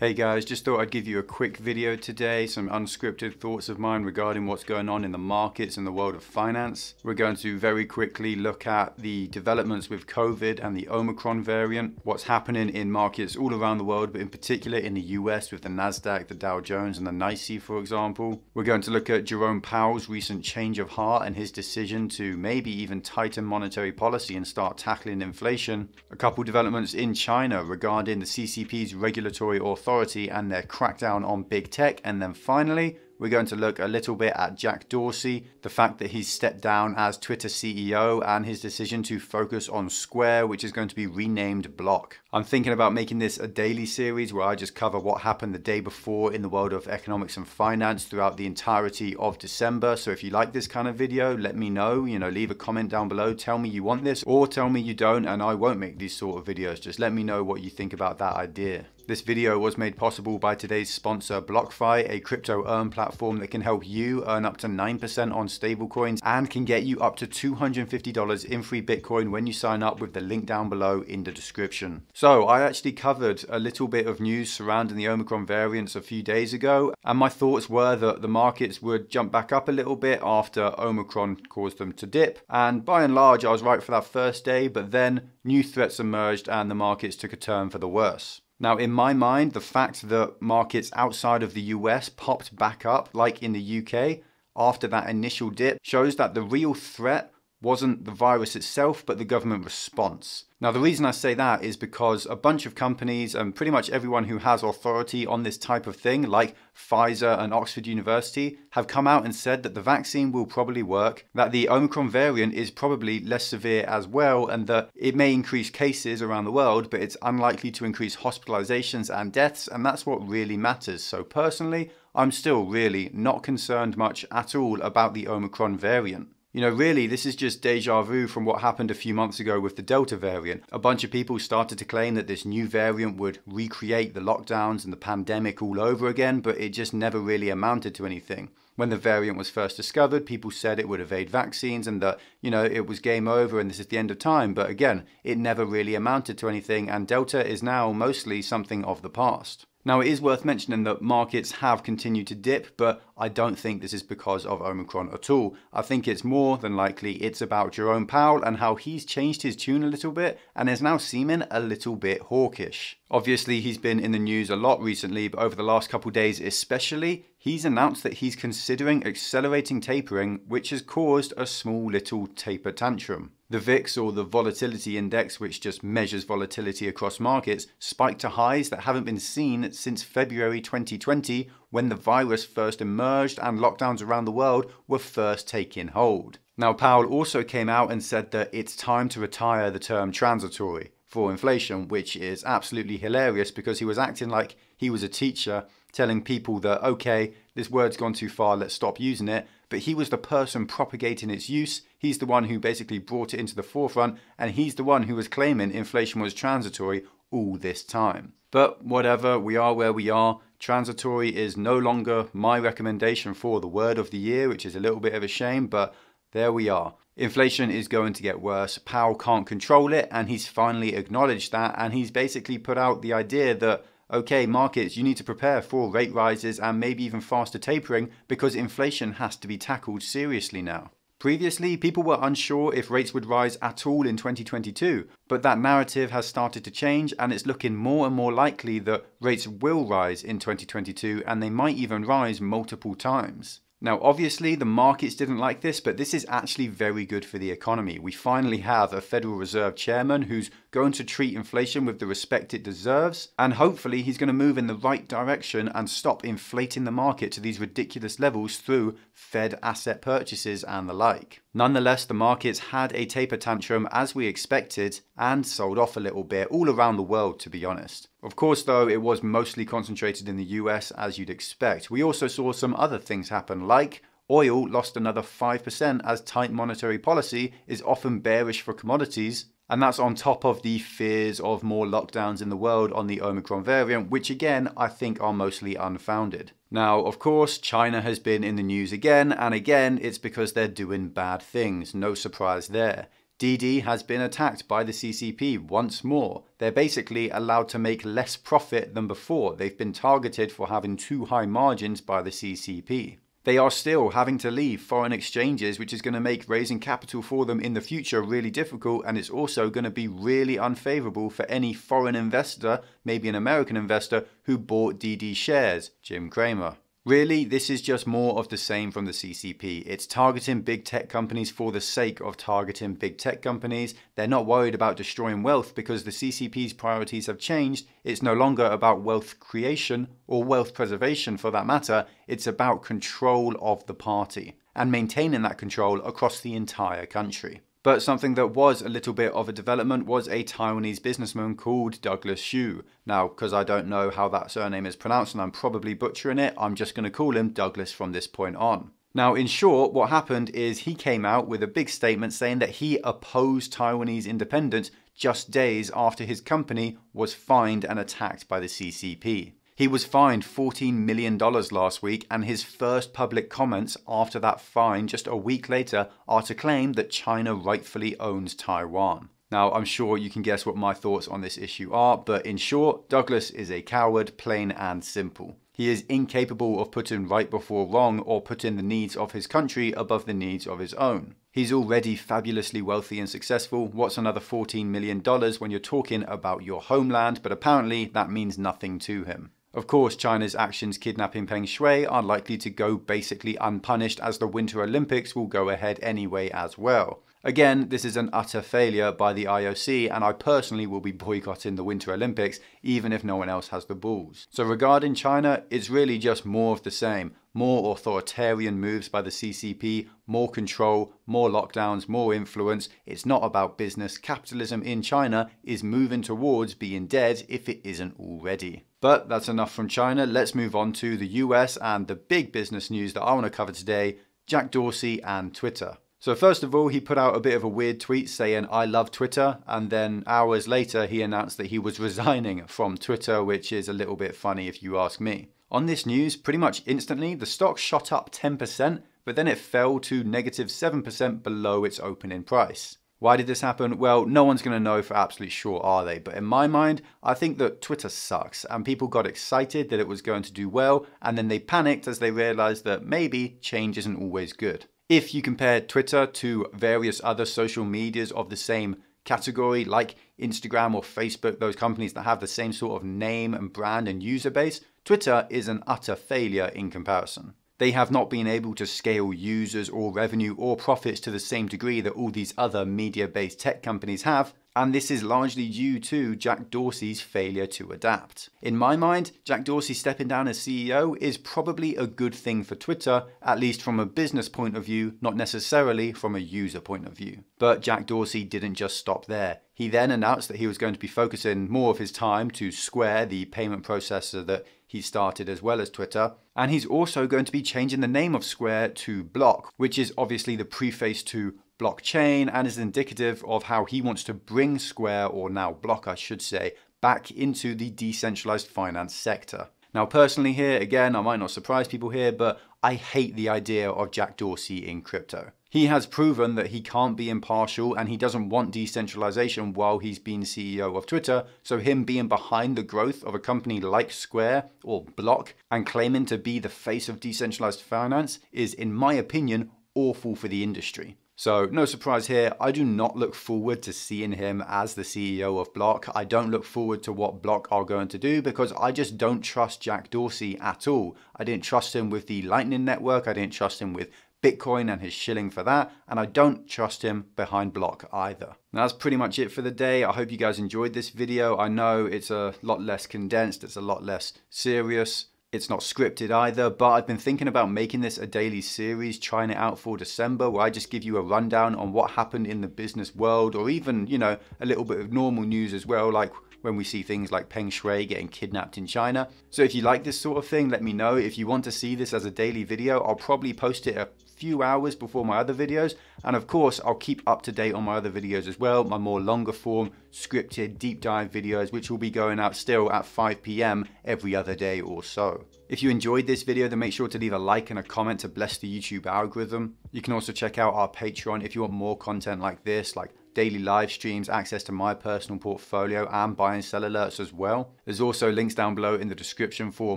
Hey guys, just thought I'd give you a quick video today, some unscripted thoughts of mine regarding what's going on in the markets and the world of finance. We're going to very quickly look at the developments with COVID and the Omicron variant, what's happening in markets all around the world, but in particular in the US with the Nasdaq, the Dow Jones and the NYSE, for example. We're going to look at Jerome Powell's recent change of heart and his decision to maybe even tighten monetary policy and start tackling inflation. A couple developments in China regarding the CCP's regulatory authority and their crackdown on big tech. And then finally, we're going to look a little bit at Jack Dorsey, the fact that he's stepped down as Twitter CEO and his decision to focus on Square, which is going to be renamed Block. I'm thinking about making this a daily series where I just cover what happened the day before in the world of economics and finance throughout the entirety of December. So if you like this kind of video, let me know, leave a comment down below, tell me you want this or tell me you don't and I won't make these sort of videos. Just let me know what you think about that idea. This video was made possible by today's sponsor BLOCKFI, a crypto earn platform that can help you earn up to 9% on stablecoins and can get you up to $250 in free Bitcoin when you sign up with the link down below in the description. So I actually covered a little bit of news surrounding the Omicron variants a few days ago, and my thoughts were that the markets would jump back up a little bit after Omicron caused them to dip. And by and large, I was right for that first day, but then new threats emerged and the markets took a turn for the worse. Now, in my mind, the fact that markets outside of the US popped back up, like in the UK, after that initial dip, shows that the real threat wasn't the virus itself, but the government response. Now, the reason I say that is because a bunch of companies and pretty much everyone who has authority on this type of thing, like Pfizer and Oxford University, have come out and said that the vaccine will probably work, that the Omicron variant is probably less severe as well, and that it may increase cases around the world, but it's unlikely to increase hospitalizations and deaths, and that's what really matters. So personally, I'm still really not concerned much at all about the Omicron variant. Really, this is just deja vu from what happened a few months ago with the Delta variant. A bunch of people started to claim that this new variant would recreate the lockdowns and the pandemic all over again, but it just never really amounted to anything. When the variant was first discovered, people said it would evade vaccines and that, it was game over and this is the end of time. But again, it never really amounted to anything, and Delta is now mostly something of the past. Now, it is worth mentioning that markets have continued to dip, but I don't think this is because of Omicron at all. I think it's more than likely it's about Jerome Powell and how he's changed his tune a little bit and is now seeming a little bit hawkish. Obviously, he's been in the news a lot recently, but over the last couple of days especially, he's announced that he's considering accelerating tapering, which has caused a small little taper tantrum. The VIX, or the volatility index, which just measures volatility across markets, spiked to highs that haven't been seen since February 2020, when the virus first emerged and lockdowns around the world were first taking hold. Now, Powell also came out and said that it's time to retire the term transitory for inflation, which is absolutely hilarious because he was acting like he was a teacher telling people that, okay, this word's gone too far, let's stop using it. But he was the person propagating its use. He's the one who basically brought it into the forefront, and he's the one who was claiming inflation was transitory all this time. But whatever, we are where we are. Transitory is no longer my recommendation for the word of the year, which is a little bit of a shame, but there we are. Inflation is going to get worse. Powell can't control it, and he's finally acknowledged that, and he's basically put out the idea that, okay, markets, you need to prepare for rate rises and maybe even faster tapering because inflation has to be tackled seriously now. Previously, people were unsure if rates would rise at all in 2022, but that narrative has started to change and it's looking more and more likely that rates will rise in 2022 and they might even rise multiple times. Now, obviously, the markets didn't like this, but this is actually very good for the economy. We finally have a Federal Reserve chairman who's going to treat inflation with the respect it deserves, and hopefully he's going to move in the right direction and stop inflating the market to these ridiculous levels through Fed asset purchases and the like. Nonetheless, the markets had a taper tantrum as we expected and sold off a little bit all around the world, to be honest. Of course, though, it was mostly concentrated in the US as you'd expect. We also saw some other things happen, like oil lost another 5% as tight monetary policy is often bearish for commodities. And that's on top of the fears of more lockdowns in the world on the Omicron variant, which again, I think are mostly unfounded. Now, of course, China has been in the news again, and again, it's because they're doing bad things. No surprise there. DD has been attacked by the CCP once more. They're basically allowed to make less profit than before. They've been targeted for having too high margins by the CCP. They are still having to leave foreign exchanges, which is going to make raising capital for them in the future really difficult, and it's also going to be really unfavorable for any foreign investor, maybe an American investor, who bought DD shares. Jim Cramer. Really, this is just more of the same from the CCP. It's targeting big tech companies for the sake of targeting big tech companies. They're not worried about destroying wealth because the CCP's priorities have changed. It's no longer about wealth creation or wealth preservation for that matter. It's about control of the party and maintaining that control across the entire country. But something that was a little bit of a development was a Taiwanese businessman called Douglas Hsu. Now, because I don't know how that surname is pronounced and I'm probably butchering it, I'm just going to call him Douglas from this point on. Now, in short, what happened is he came out with a big statement saying that he opposed Taiwanese independence just days after his company was fined and attacked by the CCP. He was fined $14 million last week, and his first public comments after that fine just a week later are to claim that China rightfully owns Taiwan. Now, I'm sure you can guess what my thoughts on this issue are, but in short, Douglas is a coward, plain and simple. He is incapable of putting right before wrong or putting the needs of his country above the needs of his own. He's already fabulously wealthy and successful. What's another $14 million when you're talking about your homeland? But apparently that means nothing to him. Of course, China's actions kidnapping Peng Shuai are likely to go basically unpunished, as the Winter Olympics will go ahead anyway as well. Again, this is an utter failure by the IOC, and I personally will be boycotting the Winter Olympics even if no one else has the balls. So regarding China, it's really just more of the same. More authoritarian moves by the CCP, more control, more lockdowns, more influence. It's not about business. Capitalism in China is moving towards being dead if it isn't already. But that's enough from China. Let's move on to the US and the big business news that I want to cover today, Jack Dorsey and Twitter. So first of all, he put out a bit of a weird tweet saying, "I love Twitter," and then hours later he announced that he was resigning from Twitter, which is a little bit funny if you ask me. On this news, pretty much instantly, the stock shot up 10%, but then it fell to -7% below its opening price. Why did this happen? Well, no one's going to know for absolutely sure, are they? But in my mind, I think that Twitter sucks, and people got excited that it was going to do well, and then they panicked as they realized that maybe change isn't always good. If you compare Twitter to various other social medias of the same category, like Instagram or Facebook, those companies that have the same sort of name and brand and user base, Twitter is an utter failure in comparison. They have not been able to scale users or revenue or profits to the same degree that all these other media-based tech companies have, and this is largely due to Jack Dorsey's failure to adapt. In my mind, Jack Dorsey stepping down as CEO is probably a good thing for Twitter, at least from a business point of view, not necessarily from a user point of view. But Jack Dorsey didn't just stop there. He then announced that he was going to be focusing more of his time to Square, the payment processor that he started as well as Twitter, and he's also going to be changing the name of Square to Block, which is obviously the preface to blockchain and is indicative of how he wants to bring Square, or now Block I should say, back into the decentralized finance sector. Now personally here, again, I might not surprise people here, but I hate the idea of Jack Dorsey in crypto. He has proven that he can't be impartial and he doesn't want decentralization while he's been CEO of Twitter, so him being behind the growth of a company like Square or Block and claiming to be the face of decentralized finance is, in my opinion, awful for the industry. So no surprise here, I do not look forward to seeing him as the CEO of Block. I don't look forward to what Block are going to do because I just don't trust Jack Dorsey at all. I didn't trust him with the Lightning Network, I didn't trust him with Bitcoin and his shilling for that, and I don't trust him behind Block either. Now that's pretty much it for the day. I hope you guys enjoyed this video. I know it's a lot less condensed, it's a lot less serious. It's not scripted either, but I've been thinking about making this a daily series, trying it out for December, where I just give you a rundown on what happened in the business world, or even, you know, a little bit of normal news as well, like when we see things like Peng Shuai getting kidnapped in China. So if you like this sort of thing, let me know. If you want to see this as a daily video, I'll probably post it a few hours before my other videos, and of course I'll keep up to date on my other videos as well, my more longer form scripted deep dive videos, which will be going out still at 5 PM every other day or so. If you enjoyed this video, then make sure to leave a like and a comment to bless the YouTube algorithm. You can also check out our Patreon if you want more content like this, like daily live streams, access to my personal portfolio, and buy and sell alerts as well. There's also links down below in the description for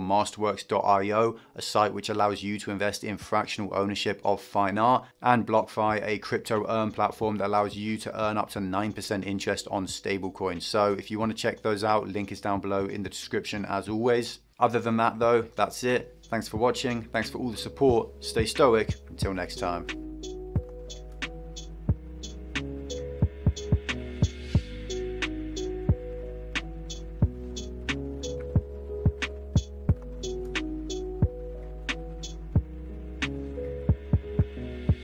masterworks.io, a site which allows you to invest in fractional ownership of fine art, and BLOCKFI, a crypto earn platform that allows you to earn up to 9% interest on stablecoins. So if you want to check those out, link is down below in the description as always. Other than that though, that's it. Thanks for watching. Thanks for all the support. Stay stoic. Until next time.